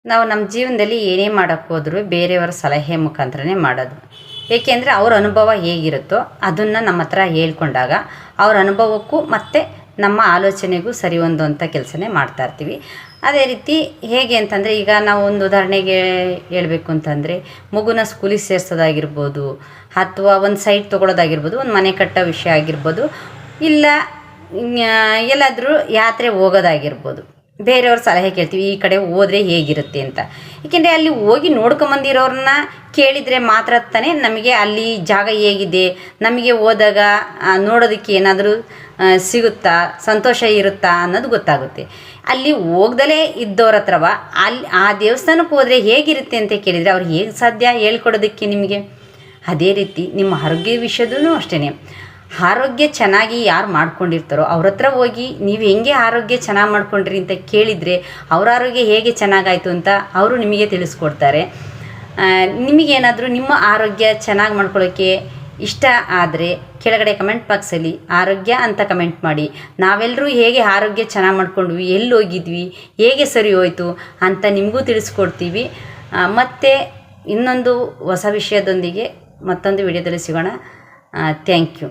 ನಾವು ನಮ್ಮ ಜೀವನದಲ್ಲಿ ಏನೇ ಮಾಡೋಕ್ಕೆ ಹೋದರೂ ಬೇರೆಯವರ ಸಲಹೆ ಮುಖಾಂತರನೇ ಮಾಡೋದು. ಏಕೆಂದರೆ ಅವ್ರ ಅನುಭವ ಹೇಗಿರುತ್ತೋ ಅದನ್ನು ನಮ್ಮ ಹತ್ರ ಹೇಳ್ಕೊಂಡಾಗ ಅವ್ರ ಅನುಭವಕ್ಕೂ ಮತ್ತು ನಮ್ಮ ಆಲೋಚನೆಗೂ ಸರಿ ಹೊಂದುವಂಥ ಕೆಲಸನೇ ಮಾಡ್ತಾಯಿರ್ತೀವಿ. ಅದೇ ರೀತಿ ಹೇಗೆ ಅಂತಂದರೆ, ಈಗ ನಾವು ಒಂದು ಉದಾಹರಣೆಗೆ ಹೇಳಬೇಕು ಅಂತಂದರೆ, ಮಗುನ ಸ್ಕೂಲಿಗೆ ಸೇರಿಸೋದಾಗಿರ್ಬೋದು, ಅಥವಾ ಒಂದು ಸೈಟ್ ತೊಗೊಳೋದಾಗಿರ್ಬೋದು, ಒಂದು ಮನೆ ಕಟ್ಟೋ ವಿಷಯ ಆಗಿರ್ಬೋದು, ಇಲ್ಲ ಎಲ್ಲಾದರೂ ಯಾತ್ರೆ ಹೋಗೋದಾಗಿರ್ಬೋದು. ಬೇರೆಯವ್ರ ಸಲಹೆ ಕೇಳ್ತೀವಿ, ಈ ಕಡೆ ಹೋದರೆ ಹೇಗಿರುತ್ತೆ ಅಂತ. ಏಕೆಂದರೆ ಅಲ್ಲಿ ಹೋಗಿ ನೋಡ್ಕೊಂಬಂದಿರೋರನ್ನ ಕೇಳಿದರೆ ಮಾತ್ರ ತಾನೇ ನಮಗೆ ಅಲ್ಲಿ ಜಾಗ ಹೇಗಿದೆ, ನಮಗೆ ಹೋದಾಗ ನೋಡೋದಕ್ಕೆ ಏನಾದರೂ ಸಿಗುತ್ತಾ, ಸಂತೋಷ ಇರುತ್ತಾ ಅನ್ನೋದು ಗೊತ್ತಾಗುತ್ತೆ. ಅಲ್ಲಿ ಹೋಗ್ದಲೇ ಇದ್ದವ್ರ ಹತ್ರವ ಅಲ್ಲಿ ಆ ದೇವಸ್ಥಾನಕ್ಕೆ ಹೋದರೆ ಹೇಗಿರುತ್ತೆ ಅಂತ ಕೇಳಿದರೆ ಅವ್ರು ಹೇಗೆ ಸಾಧ್ಯ ಹೇಳ್ಕೊಡೋದಕ್ಕೆ ನಿಮಗೆ? ಅದೇ ರೀತಿ ನಿಮ್ಮ ಆರೋಗ್ಯ ವಿಷಯದೂ ಅಷ್ಟೇ. ಆರೋಗ್ಯ ಚೆನ್ನಾಗಿ ಯಾರು ಮಾಡ್ಕೊಂಡಿರ್ತಾರೋ ಅವ್ರ ಹತ್ರ ಹೋಗಿ ನೀವು ಹೆಂಗೆ ಆರೋಗ್ಯ ಚೆನ್ನಾಗಿ ಮಾಡ್ಕೊಂಡ್ರಿ ಅಂತ ಕೇಳಿದರೆ ಅವ್ರ ಆರೋಗ್ಯ ಹೇಗೆ ಚೆನ್ನಾಗಾಯಿತು ಅಂತ ಅವರು ನಿಮಗೆ ತಿಳಿಸ್ಕೊಡ್ತಾರೆ. ನಿಮಗೇನಾದರೂ ನಿಮ್ಮ ಆರೋಗ್ಯ ಚೆನ್ನಾಗಿ ಮಾಡ್ಕೊಳ್ಳೋಕ್ಕೆ ಇಷ್ಟ ಆದರೆ ಕೆಳಗಡೆ ಕಮೆಂಟ್ ಬಾಕ್ಸಲ್ಲಿ ಆರೋಗ್ಯ ಅಂತ ಕಮೆಂಟ್ ಮಾಡಿ. ನಾವೆಲ್ಲರೂ ಹೇಗೆ ಆರೋಗ್ಯ ಚೆನ್ನಾಗಿ ಮಾಡ್ಕೊಂಡ್ವಿ, ಎಲ್ಲಿ ಹೋಗಿದ್ವಿ, ಹೇಗೆ ಸರಿ ಹೋಯಿತು ಅಂತ ನಿಮಗೂ ತಿಳಿಸ್ಕೊಡ್ತೀವಿ. ಮತ್ತು ಇನ್ನೊಂದು ಹೊಸ ವಿಷಯದೊಂದಿಗೆ ಮತ್ತೊಂದು ವಿಡಿಯೋದಲ್ಲಿ ಸಿಗೋಣ. Thank you.